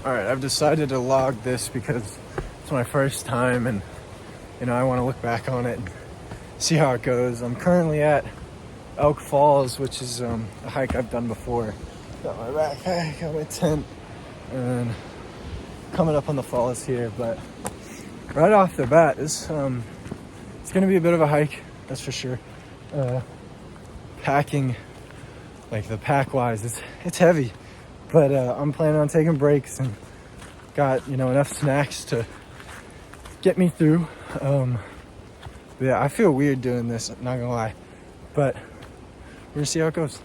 All right, I've decided to log this because it's my first time and, I want to look back on it and see how it goes. I'm currently at Elk Falls, which is a hike I've done before. Got my backpack, got my tent, and coming up on the falls here. But right off the bat, it's going to be a bit of a hike, that's for sure. Packing, like the pack-wise, it's heavy. But I'm planning on taking breaks and got, enough snacks to get me through. Yeah, I feel weird doing this, not gonna lie. But we're gonna see how it goes.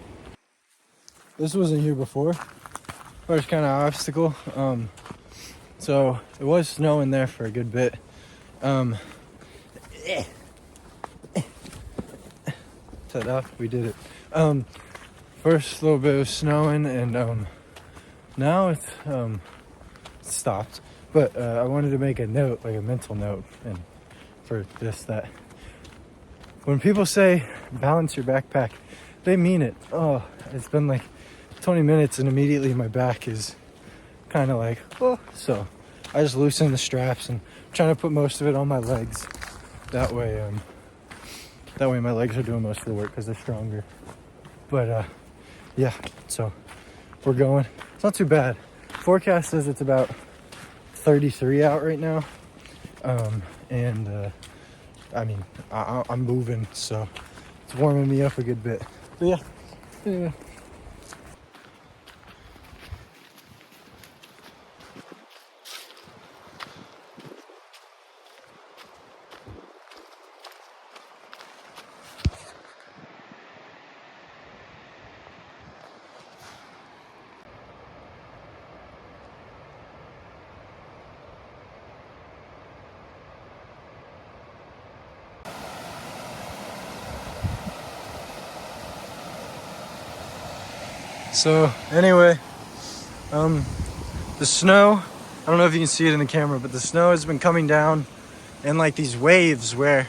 This wasn't here before. First kind of obstacle. So it was snowing there for a good bit. Ta-da, we did it. First little bit of snowing and now it's stopped. But I wanted to make a note, like a mental note, and for this, that when people say balance your backpack, they mean it. Oh, it's been like 20 minutes and immediately my back is kind of like, oh. So I just loosen the straps and I'm trying to put most of it on my legs. That way my legs are doing most of the work because they're stronger. But yeah, so we're going. It's not too bad. Forecast says it's about 33 out right now. I'm moving, so it's warming me up a good bit. But yeah, anyway. So anyway, the snow, I don't know if you can see it in the camera, but the snow has been coming down in like these waves where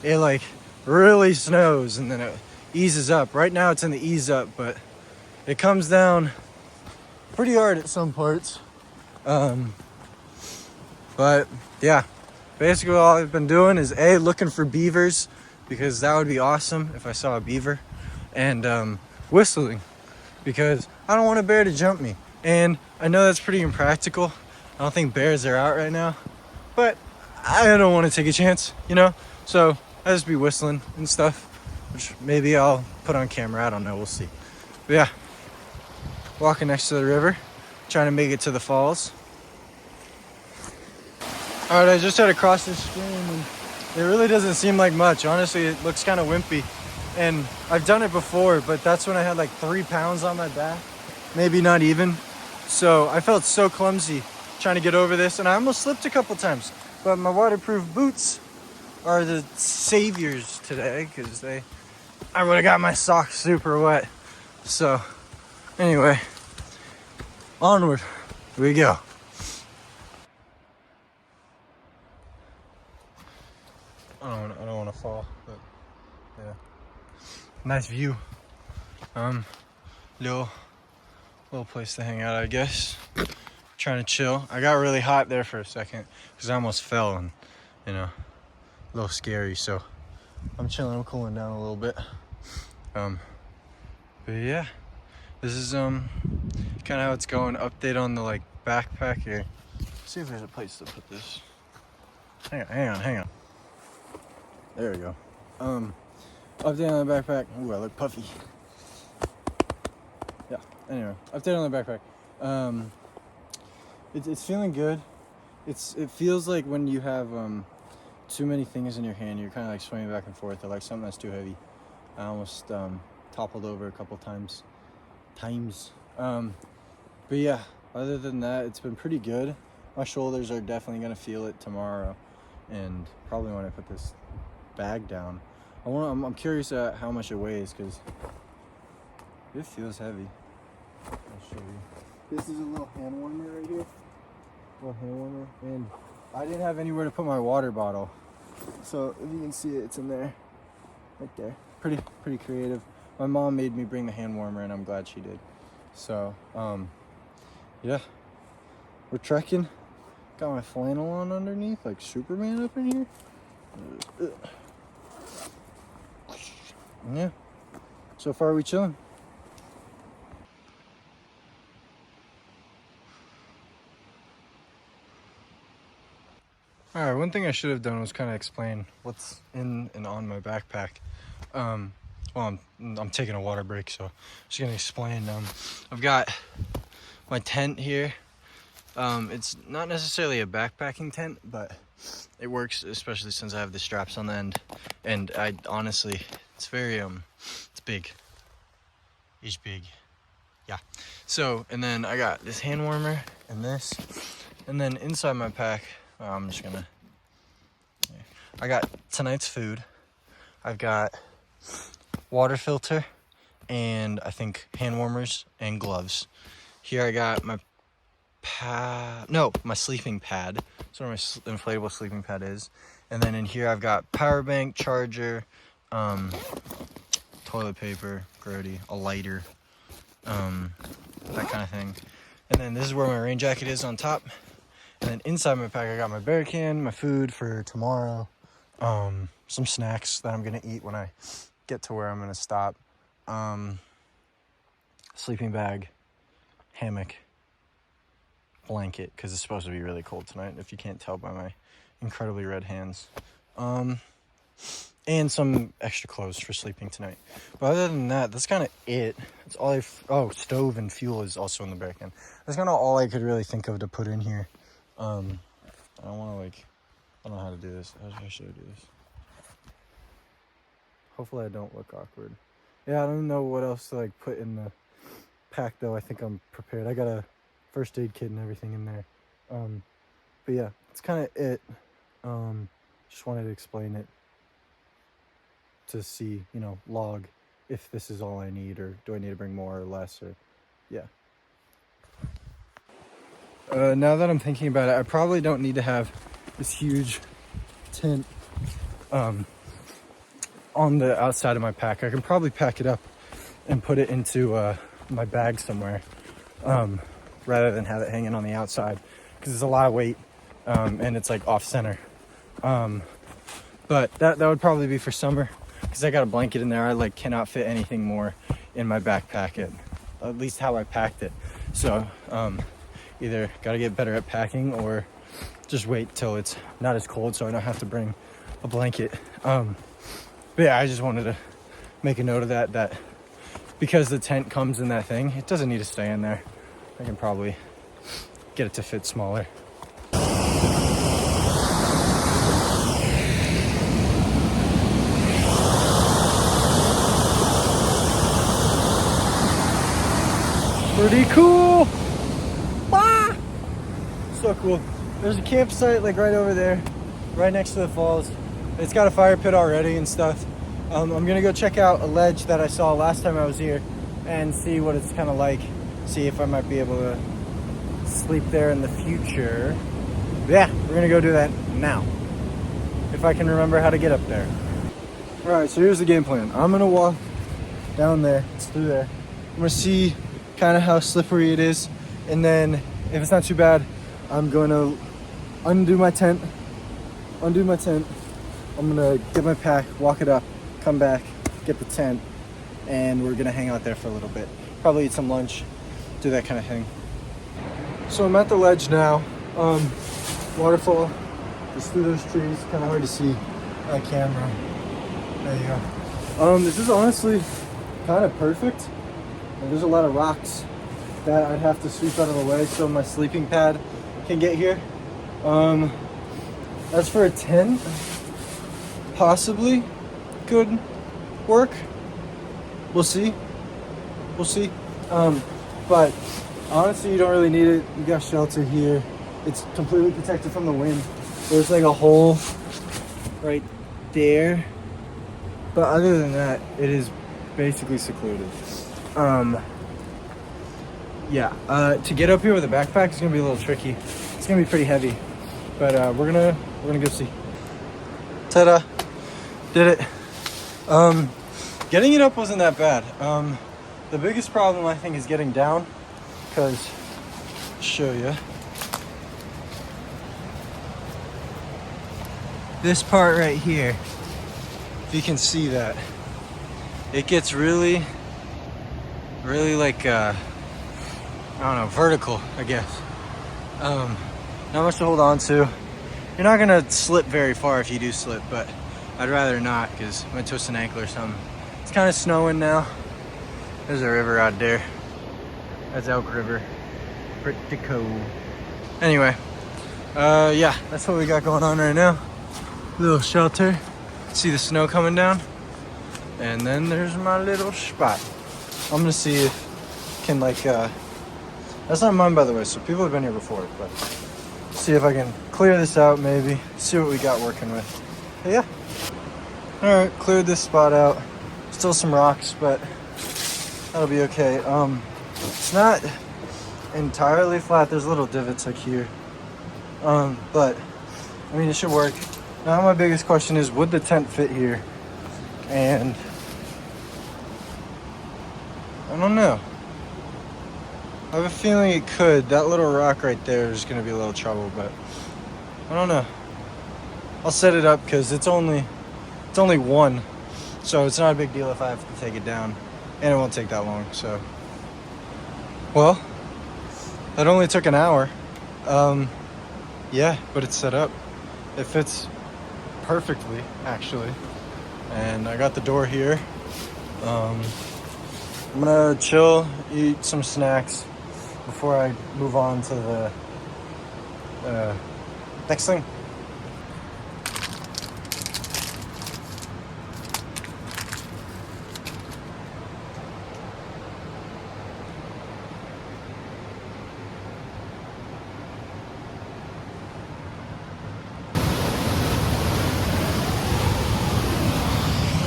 it like really snows and then it eases up. Right now it's in the ease up, but it comes down pretty hard at some parts. But yeah, basically all I've been doing is looking for beavers, because that would be awesome if I saw a beaver, and whistling, because I don't want a bear to jump me. And I know that's pretty impractical. I don't think bears are out right now, but I don't want to take a chance, So I just be whistling and stuff, which maybe I'll put on camera. I don't know. We'll see. But yeah, walking next to the river, trying to make it to the falls. All right, I just had to cross this stream, and it really doesn't seem like much. Honestly, it looks kind of wimpy. And I've done it before, but that's when I had like 3 pounds on my back, maybe not even. So I felt so clumsy trying to get over this, and I almost slipped a couple times. But my waterproof boots are the saviors today, because I would have got my socks super wet. So anyway, onward we go. I don't want to fall, but yeah. Nice view. Little place to hang out, I guess. Trying to chill. I got really hot there for a second because I almost fell, and a little scary. So I'm chilling. I'm cooling down a little bit. But yeah, this is kind of how it's going. Update on the backpack here. See if there's a place to put this. Hang on. There we go. Update on the backpack. Ooh, I look puffy. Yeah, anyway, update on the backpack. It's feeling good. It feels like when you have too many things in your hand, you're kind of like swinging back and forth, or like something that's too heavy. I almost toppled over a couple times. But yeah, other than that, it's been pretty good. My shoulders are definitely gonna feel it tomorrow, and probably when I put this bag down. I'm curious at how much it weighs, because it feels heavy. I'll show you. This is a little hand warmer right here. And I didn't have anywhere to put my water bottle. So if you can see it, it's in there. Right there. Pretty creative. My mom made me bring the hand warmer, and I'm glad she did. So, yeah. we're trekking. Got my flannel on underneath, like Superman up in here. Yeah. So far, we chilling. All right, one thing I should have done was kind of explain what's in and on my backpack. Well, I'm taking a water break, so I'm just gonna explain. I've got my tent here. It's not necessarily a backpacking tent, but it works, especially since I have the straps on the end. And I honestly, it's very it's big. It's big. Yeah. So, and then I got this hand warmer and this, and then inside my pack, I'm just gonna, I got tonight's food. I've got water filter and I think hand warmers and gloves. Here I got my my sleeping pad. That's where my inflatable sleeping pad is. And then in here I've got power bank, charger, toilet paper, grody, a lighter, that kind of thing. And then this is where my rain jacket is on top. And then inside my pack I got my bear can, my food for tomorrow, some snacks that I'm gonna eat when I get to where I'm gonna stop, sleeping bag, hammock, blanket, because it's supposed to be really cold tonight, if you can't tell by my incredibly red hands, and some extra clothes for sleeping tonight. But other than that, that's kind of it. That's all stove and fuel is also in the bear can. That's kind of all I could really think of to put in here. I don't want to I don't know how to do this. How should I do this? Hopefully I don't look awkward. Yeah, I don't know what else to put in the pack though. I think I'm prepared. I got a first aid kit and everything in there. But yeah, it's kind of it. Just wanted to explain it to see, log if this is all I need, or do I need to bring more or less, or yeah. Now that I'm thinking about it, I probably don't need to have this huge tent on the outside of my pack. I can probably pack it up and put it into my bag somewhere, rather than have it hanging on the outside, because it's a lot of weight, and it's off center. But that would probably be for summer, because I got a blanket in there. I cannot fit anything more in my backpack, at least how I packed it. So either got to get better at packing, or just wait till it's not as cold so I don't have to bring a blanket. But yeah, I just wanted to make a note of that because the tent comes in that thing, it doesn't need to stay in there. I can probably get it to fit smaller. Pretty cool. Ah! So cool. There's a campsite right over there, right next to the falls. It's got a fire pit already and stuff. I'm gonna go check out a ledge that I saw last time I was here and see what it's kind of like. See if I might be able to sleep there in the future. But yeah, we're gonna go do that now, if I can remember how to get up there. All right, so here's the game plan. I'm gonna walk down there. It's through there. I'm gonna see kind of how slippery it is, and then if it's not too bad, I'm gonna undo my tent. I'm gonna get my pack, walk it up, come back, get the tent, and we're gonna hang out there for a little bit. Probably eat some lunch, do that kind of thing. So I'm at the ledge now. Waterfall, just through those trees. Kind of hard to see on camera. There you go. This is honestly kind of perfect. There's a lot of rocks that I'd have to sweep out of the way so my sleeping pad can get here. As for a tent, possibly could work. We'll see. But honestly, you don't really need it. You got shelter here. It's completely protected from the wind. There's a hole right there. But other than that, it is basically secluded. To get up here with a backpack is gonna be a little tricky. It's gonna be pretty heavy, but we're gonna go see. Ta-da! Did it. Getting it up wasn't that bad. The biggest problem I think is getting down, because show you, this part right here, if you can see that, it gets really like, I don't know, vertical, I guess. Not much to hold on to. You're not gonna slip very far if you do slip, but I'd rather not because I might twist an ankle or something. It's kind of snowing now. There's a river out there. That's Elk River. Pretty cool. Anyway, yeah, that's what we got going on right now. Little shelter. See the snow coming down? And then there's my little spot. I'm gonna see if I can that's not mine, by the way, so people have been here before, but see if I can clear this out maybe, see what we got working with. But yeah. All right, cleared this spot out. Still some rocks, but that'll be okay. It's not entirely flat. There's little divots like here. But I mean, it should work. Now my biggest question is, would the tent fit here? And I don't know. I have a feeling it could. That little rock right there is going to be a little trouble, but I don't know. I'll set it up because it's only one, so it's not a big deal if I have to take it down, and it won't take that long. So, well, that only took an hour. Yeah, but it's set up. It fits perfectly, actually, and I got the door here. I'm gonna chill, eat some snacks before I move on to the next thing.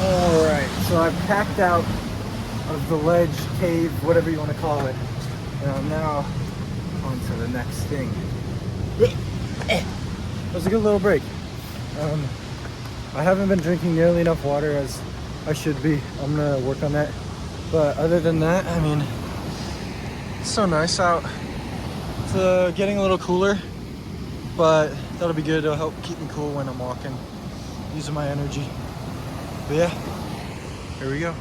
Alright, so I've packed out of the ledge, cave, whatever you want to call it. And I'm now on to the next thing. That was a good little break. I haven't been drinking nearly enough water as I should be. I'm gonna work on that. But other than that, I mean, it's so nice out. It's getting a little cooler, but that'll be good. It'll help keep me cool when I'm walking, using my energy. But yeah, here we go.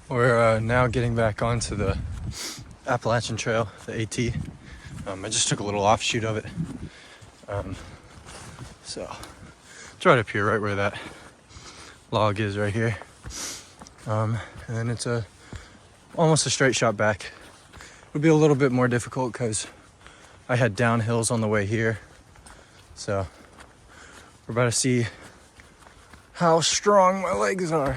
We're now getting back onto the Appalachian Trail, the AT. I just took a little offshoot of it. So it's right up here, right where that log is right here. And then it's almost a straight shot back. It would be a little bit more difficult because I had downhills on the way here. So we're about to see how strong my legs are.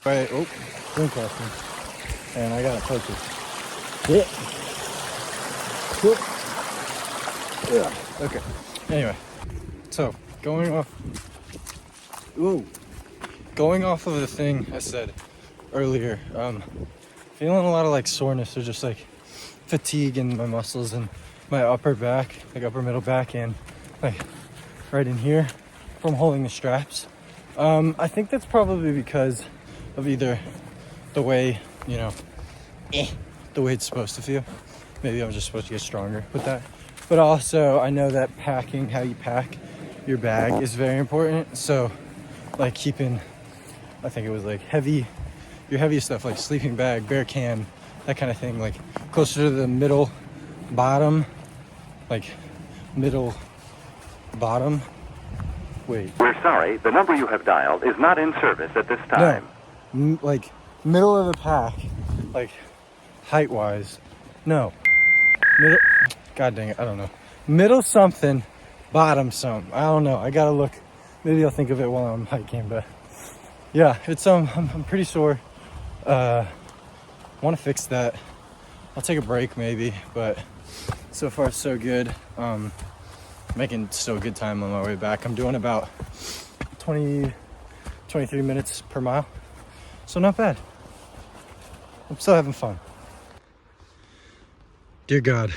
Right, oh, drink last one. And I gotta poke it. Yeah. Okay. Anyway, so going off of the thing I said earlier, feeling a lot of like soreness or just like fatigue in my muscles and my upper back, like upper middle back, and like right in here from holding the straps. I think that's probably because of either the way, the way it's supposed to feel. Maybe I'm just supposed to get stronger with that. But also, I know that packing, how you pack your bag is very important. So, like keeping, I think it was like your heavy stuff, like sleeping bag, bear can, that kind of thing, like closer to the middle bottom. Wait. We're sorry, the number you have dialed is not in service at this time. No, like middle of the pack, like height-wise. No, middle. God dang it, I don't know. Middle something, bottom some. I don't know. I gotta look. Maybe I'll think of it while I'm hiking. But yeah, it's I'm pretty sore. Want to fix that. I'll take a break maybe, but so far so good. making still a good time on my way back. I'm doing about 23 minutes per mile. So not bad. I'm still having fun. Dear God,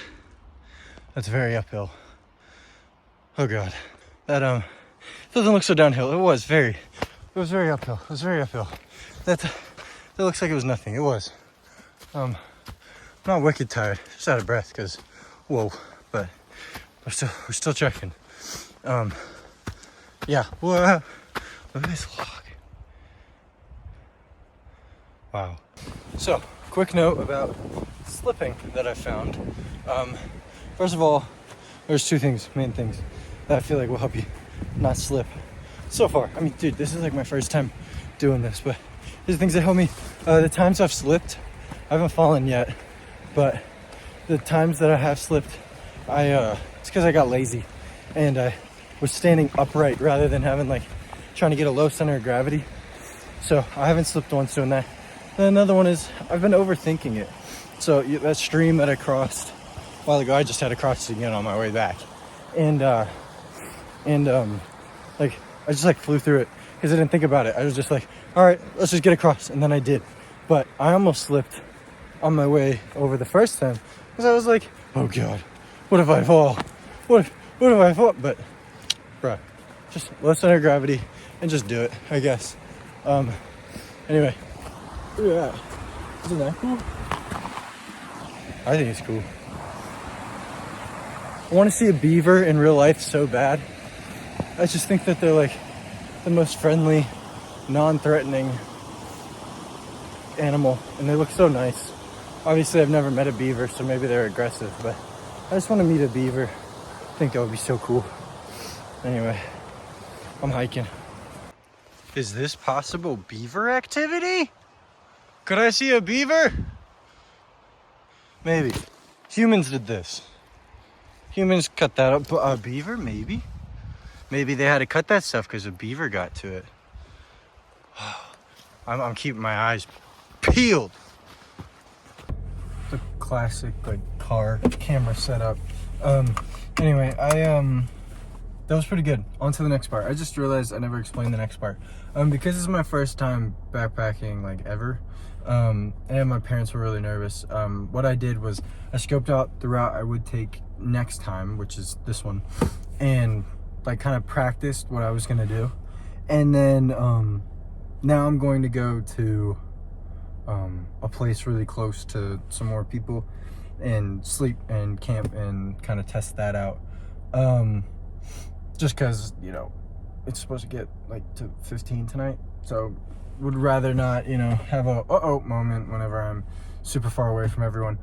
that's very uphill. Oh God, that doesn't look so downhill. It was very uphill. It was very uphill. That looks like it was nothing. It was. I'm not wicked tired, just out of breath because, whoa. But we're still checking. Yeah. Whoa. Look at this log. Wow. So, quick note about slipping that I found. First of all, there's two main things that I feel like will help you not slip. So far, I mean, dude, this is like my first time doing this, but these are things that help me. The times I've slipped, I haven't fallen yet, but the times that I have slipped, it's because I got lazy and I was standing upright rather than trying to get a low center of gravity. So I haven't slipped once doing that. And another one is I've been overthinking it. So that stream that I crossed a while ago, I just had to cross it again on my way back. And I just flew through it because I didn't think about it. I was just like, all right, let's just get across. And then I did. But I almost slipped on my way over the first time because I was like, oh God, what if I fall? What if I fall? But, bruh, just low center of gravity and just do it, I guess. Anyway, look at that. Isn't that cool? I think it's cool. I want to see a beaver in real life so bad. I just think that they're like the most friendly, non-threatening animal, and they look so nice. Obviously, I've never met a beaver, so maybe they're aggressive, but I just want to meet a beaver. I think that would be so cool. Anyway, I'm hiking. Is this possible beaver activity? Could I see a beaver? Maybe. Humans did this. Humans cut that up. A beaver, maybe? Maybe they had to cut that stuff because a beaver got to it. I'm keeping my eyes peeled. The classic car camera setup. Anyway, that was pretty good. On to the next part. I just realized I never explained the next part. Because this is my first time backpacking ever. And my parents were really nervous. What I did was I scoped out the route I would take next time, which is this one, and kind of practiced what I was gonna do. And then now I'm going to go to a place really close to some more people and sleep and camp and kind of test that out. Just because, it's supposed to get to 15 tonight, so would rather not, have a moment whenever I'm super far away from everyone.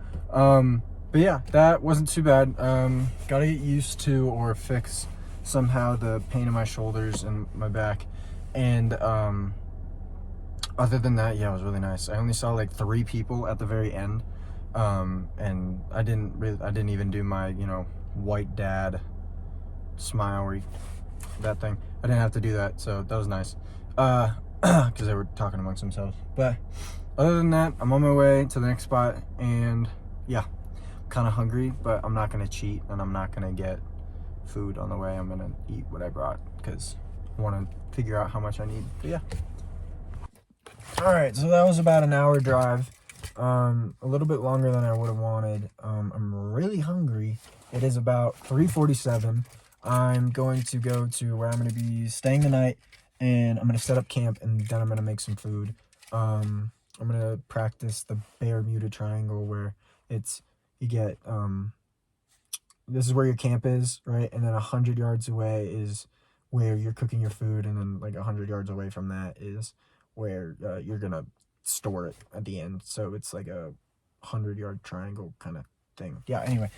But yeah, that wasn't too bad. Gotta get used to or fix somehow the pain in my shoulders and my back. And other than that, yeah, it was really nice. I only saw 3 people at the very end. And I didn't even do my, white dad smile, that thing. I didn't have to do that, so that was nice. Because they were talking amongst themselves. But other than that, I'm on my way to the next spot, and yeah, I'm kind of hungry, but I'm not gonna cheat, and I'm not gonna get food on the way. I'm gonna eat what I brought because I want to figure out how much I need. But yeah. All right, so that was about an hour drive. A little bit longer than I would have wanted. I'm really hungry. It is about 3:47. I'm going to go to where I'm going to be staying the night, and I'm going to set up camp, and then I'm going to make some food. I'm going to practice the Bermuda Triangle, where you get, this is where your camp is, right? And then 100 yards away is where you're cooking your food, and then 100 yards away from that is where you're going to store it at the end. So it's like a 100-yard triangle kind of thing. Yeah, anyway.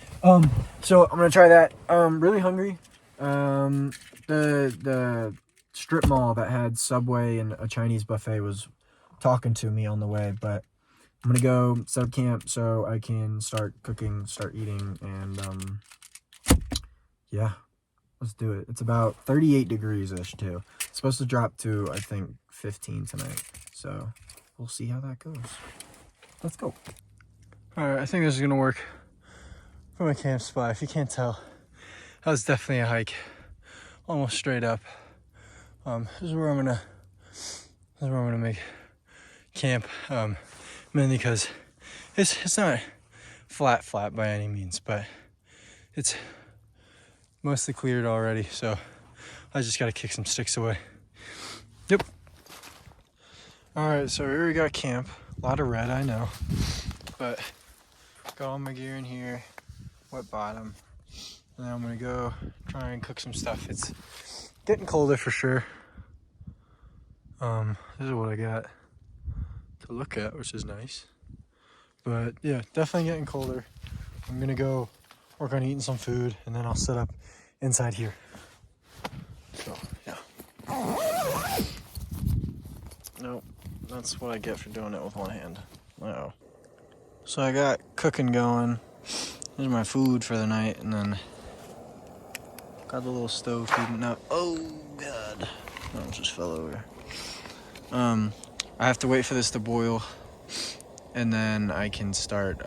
So I'm gonna try that. Really hungry. The strip mall that had Subway and a Chinese buffet was talking to me on the way, but I'm gonna go set up camp so I can start cooking, start eating, and yeah, let's do it. It's about 38 degrees-ish too. It's supposed to drop to, I think, 15 tonight, so we'll see how that goes. Let's go. All right, I think this is gonna work for my camp spot. If you can't tell, that was definitely a hike, almost straight up. This is where I'm gonna make camp, mainly because it's not flat by any means, but it's mostly cleared already, so I just gotta kick some sticks away. Yep. All right, so here we got camp. A lot of red, I know, but got all my gear in here, wet bottom, and then I'm gonna go try and cook some stuff. It's getting colder for sure. This is what I got to look at, which is nice. But yeah, definitely getting colder. I'm gonna go work on eating some food, and then I'll set up inside here. So yeah. Nope, that's what I get for doing it with one hand. Wow. So I got cooking going. Here's my food for the night, and then got the little stove heating up. Oh God, that just fell over. I have to wait for this to boil, and then I can start.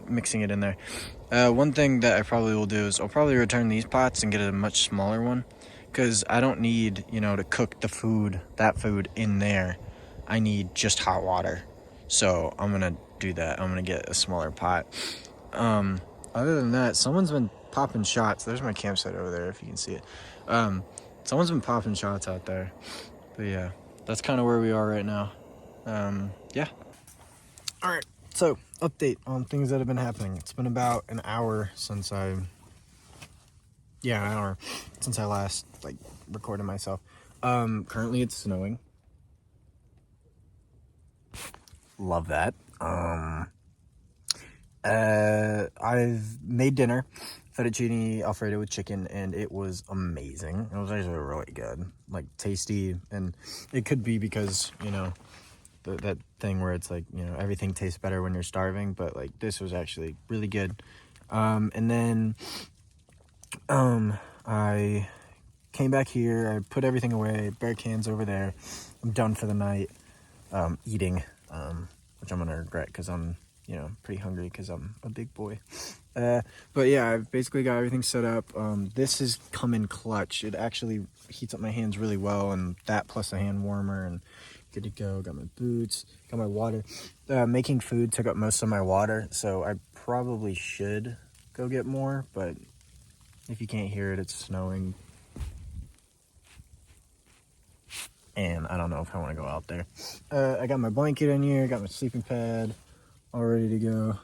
Mixing it in there. One thing that I probably will do is I'll probably return these pots and get a much smaller one, because I don't need, to cook that food in there. I need just hot water. So I'm gonna do that. I'm gonna get a smaller pot. Other than that, someone's been popping shots. There's my campsite over there, if you can see it. Someone's been popping shots out there. But yeah, that's kind of where we are right now. Yeah. All right. So, update on things that have been happening. It's been about an hour since an hour since I last recorded myself. Currently it's snowing. Love that. I've made dinner, fettuccine alfredo with chicken, and it was amazing. It was actually really good, tasty, and it could be because, that thing where it's everything tastes better when you're starving, but this was actually really good. And then I came back here, I put everything away, bear cans over there. I'm done for the night eating, which I'm gonna regret because I'm pretty hungry because I'm a big boy. But yeah, I've basically got everything set up. This has come in clutch. It actually heats up my hands really well, and that plus a hand warmer, and good to go. Got my boots, got my water. Making food took up most of my water, so I probably should go get more, but if you can't hear it, it's snowing. And I don't know if I want to go out there. I got my blanket in here, got my sleeping pad all ready to go.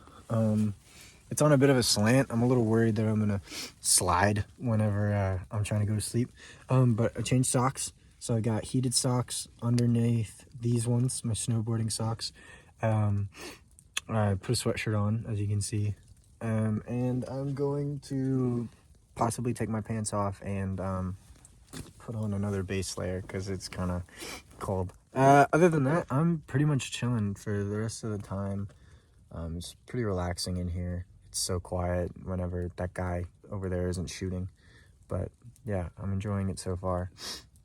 It's on a bit of a slant. I'm a little worried that I'm gonna slide whenever I'm trying to go to sleep. But I changed socks. So I got heated socks underneath these ones, my snowboarding socks. I put a sweatshirt on, as you can see. And I'm going to possibly take my pants off and put on another base layer because it's kind of cold. Other than that, I'm pretty much chilling for the rest of the time. It's pretty relaxing in here. It's so quiet whenever that guy over there isn't shooting. But yeah, I'm enjoying it so far.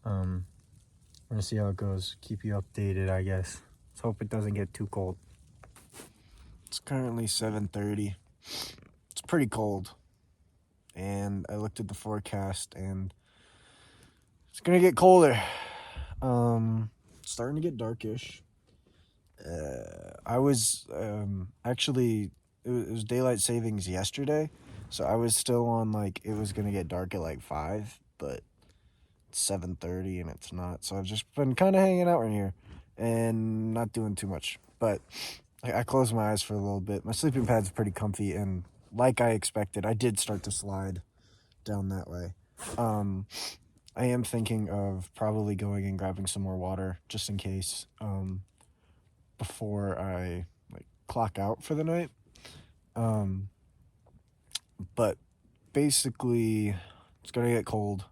We're gonna see how it goes. Keep you updated, I guess. Let's hope it doesn't get too cold. It's currently 7:30. It's pretty cold. And I looked at the forecast and it's gonna get colder. It's starting to get darkish. I was actually it was daylight savings yesterday, so I was still on it was gonna get dark at 5, but it's 7:30 and it's not. So I've just been kind of hanging out in here and not doing too much. But I closed my eyes for a little bit. My sleeping pad's pretty comfy, and like I expected, I did start to slide down that way. I am thinking of probably going and grabbing some more water just in case. Before I clock out for the night. But basically it's gonna get cold.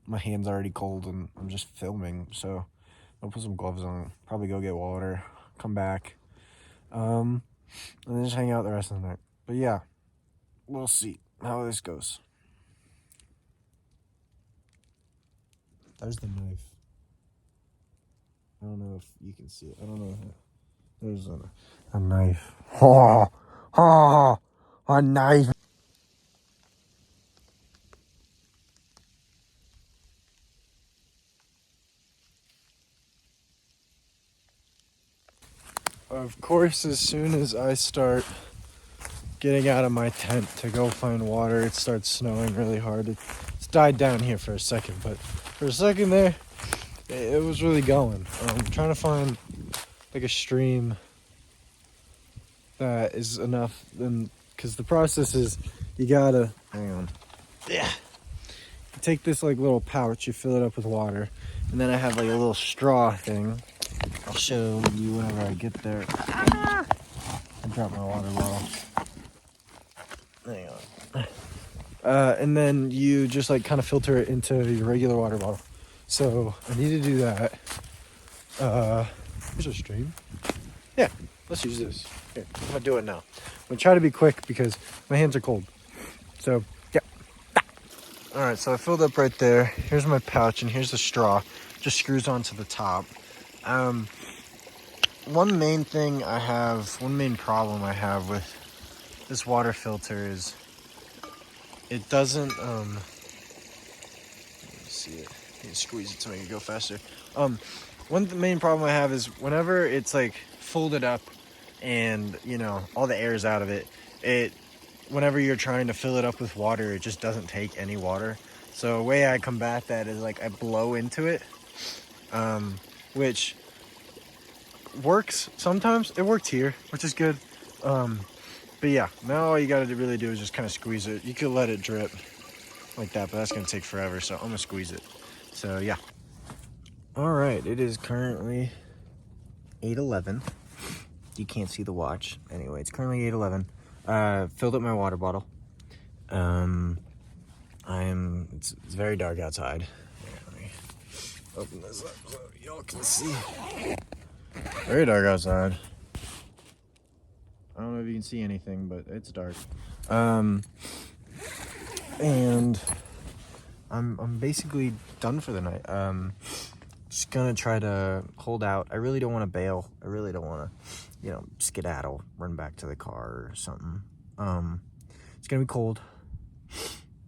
My hand's already cold and I'm just filming, so I'll put some gloves on, probably go get water, come back, and then just hang out the rest of the night. But yeah, we'll see how this goes. There's the knife. I don't know if you can see it. I don't know. There's a knife. Ha! Ha! A knife. Of course, as soon as I start getting out of my tent to go find water, it starts snowing really hard. It's died down here for a second, but for a second there, it was really going. I'm trying to find like a stream that is enough, then, because the process is you gotta, hang on, yeah. You take this like little pouch, you fill it up with water, and then I have like a little straw thing. I'll show you whenever I get there. I dropped my water bottle. Hang on. And then you just like kind of filter it into your regular water bottle. So I need to do that. Here's a stream. Yeah, let's use this. Here, I'm gonna do it now. I'm gonna try to be quick because my hands are cold. So yeah. All right, so I filled up right there. Here's my pouch and here's the straw. Just screws onto the top. One main problem I have with this water filter is it doesn't, let me see it. You can squeeze it to make it go faster. One main problem I have is whenever it's like folded up and, you know, all the air is out of it, whenever you're trying to fill it up with water, it just doesn't take any water. So a way I combat that is like I blow into it, which works sometimes. It worked here, which is good. But yeah, now all you gotta really do is just kind of squeeze it. You could let it drip like that, but that's gonna take forever, so I'm gonna squeeze it. So yeah. All right, it is currently 8:11. You can't see the watch. Anyway, it's currently 8:11. Filled up my water bottle. It's very dark outside. Here, let me open this up so y'all can see. Very dark outside. I don't know if you can see anything, but it's dark. And I'm basically done for the night. Just gonna try to hold out. I really don't want to bail. I really don't want to, skedaddle, run back to the car or something. It's gonna be cold.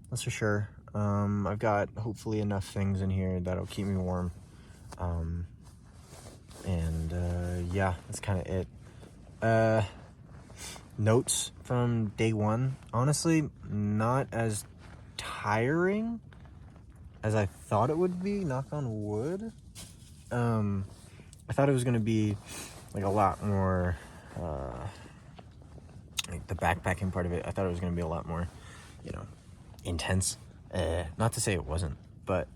That's for sure. I've got hopefully enough things in here that'll keep me warm. Yeah, that's kind of it. Notes from day one. Honestly, not as tiring as I thought it would be, knock on wood. I thought it was gonna be like a lot more, like the backpacking part of it, I thought it was gonna be a lot more, intense. Not to say it wasn't, but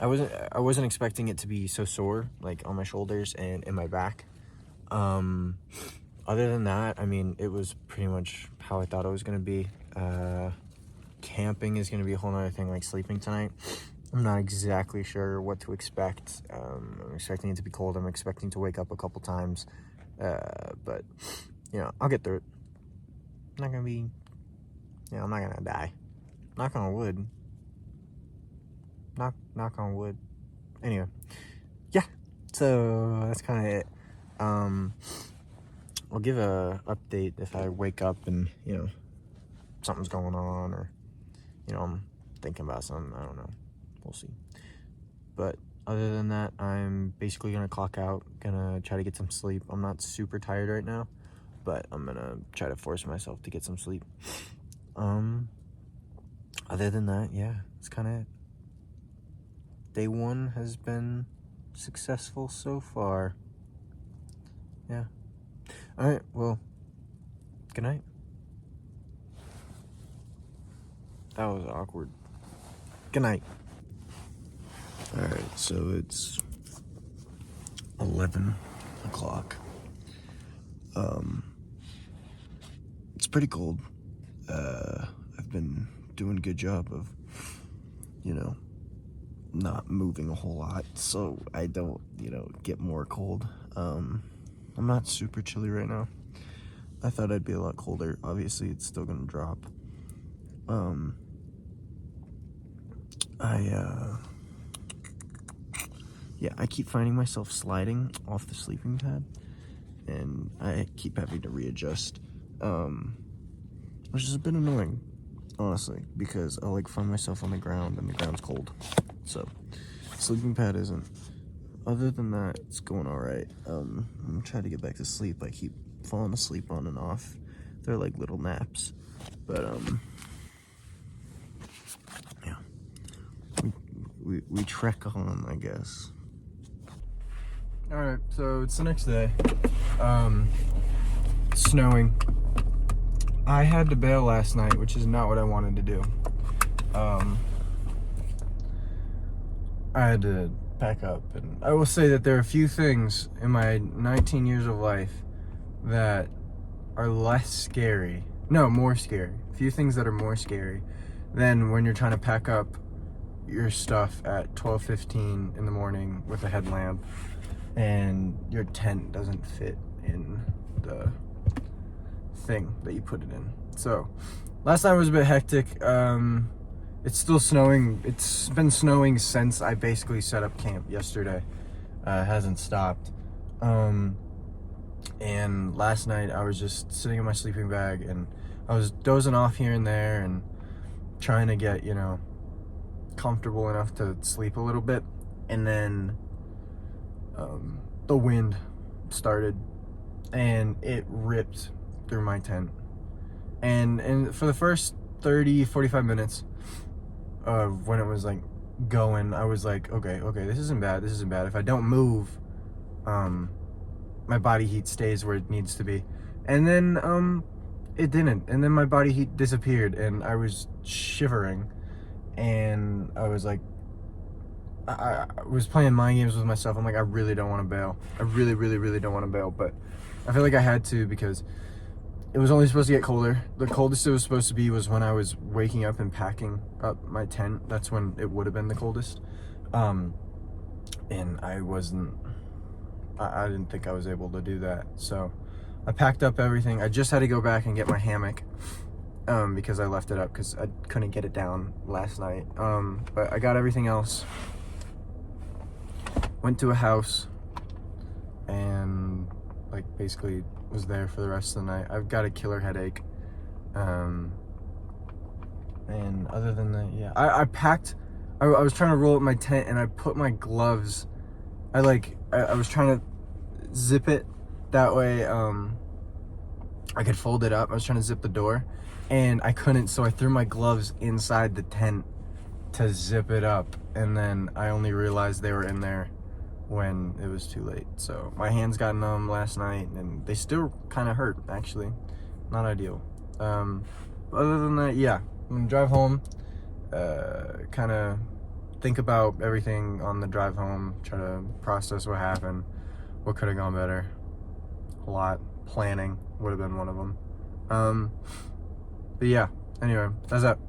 I wasn't expecting it to be so sore, like on my shoulders and in my back. Other than that, I mean, it was pretty much how I thought it was gonna be. Camping is gonna be a whole nother thing, like sleeping tonight. I'm not exactly sure what to expect. I'm expecting it to be cold. I'm expecting to wake up a couple times. But, I'll get through it. I'm not gonna be, I'm not gonna die. Knock on wood. Knock on wood. Anyway, yeah, so that's kind of it. I'll give a update if I wake up and, something's going on, or, I'm thinking about something. I don't know. We'll see. But other than that, I'm basically gonna clock out, gonna try to get some sleep. I'm not super tired right now, but I'm gonna try to force myself to get some sleep. Other than that, yeah, it's kind of it. Day one has been successful so far. Yeah. All right, well, good night. That was awkward. Good night. All right, so it's 11 o'clock. It's pretty cold. I've been doing a good job of, not moving a whole lot, so I don't, get more cold. I'm not super chilly right now. I thought I'd be a lot colder. Obviously, it's still gonna drop. I keep finding myself sliding off the sleeping pad, and I keep having to readjust. which is a bit annoying, honestly, because I like find myself on the ground and the ground's cold. So sleeping pad isn't. Other than that, it's going all right. I'm gonna try to get back to sleep. I keep falling asleep on and off. They're like little naps, but yeah, we trek on, I guess. All right, so it's the next day. Snowing. I had to bail last night, which is not what I wanted to do. I had to pack up, and I will say that there are a few things in my 19 years of life that are less scary. No, more scary. A few things that are more scary than when you're trying to pack up your stuff at 12:15 in the morning with a headlamp and your tent doesn't fit in the thing that you put it in. So last night was a bit hectic. It's still snowing. It's been snowing since I basically set up camp yesterday. It hasn't stopped. And last night I was just sitting in my sleeping bag and I was dozing off here and there and trying to get, you know, comfortable enough to sleep a little bit. And then the wind started and it ripped through my tent. And for the first 30-45 minutes of when it was like going, I was like, okay, this isn't bad. If I don't move, my body heat stays where it needs to be. And then it didn't. And then my body heat disappeared and I was shivering. And I was like, I was playing mind games with myself. I'm like, I really don't want to bail. I really don't want to bail. But I feel like I had to because it was only supposed to get colder. The coldest it was supposed to be was when I was waking up and packing up my tent. That's when it would have been the coldest. And I wasn't, I didn't think I was able to do that. So I packed up everything. I just had to go back and get my hammock because I left it up because I couldn't get it down last night. But I got everything else. Went to a house and like basically was there for the rest of the night. I've got a killer headache. And other than that, yeah, I packed, I was trying to roll up my tent and I put my gloves, I was trying to zip it that way I could fold it up. I was trying to zip the door and I couldn't, so I threw my gloves inside the tent to zip it up, and then I only realized they were in there when it was too late. So my hands got numb last night and they still kind of hurt, actually. Not ideal. Other than that, yeah, I'm gonna drive home, kind of think about everything on the drive home, try to process what happened, what could have gone better. A lot. Planning would have been one of them. But yeah, anyway, that's that.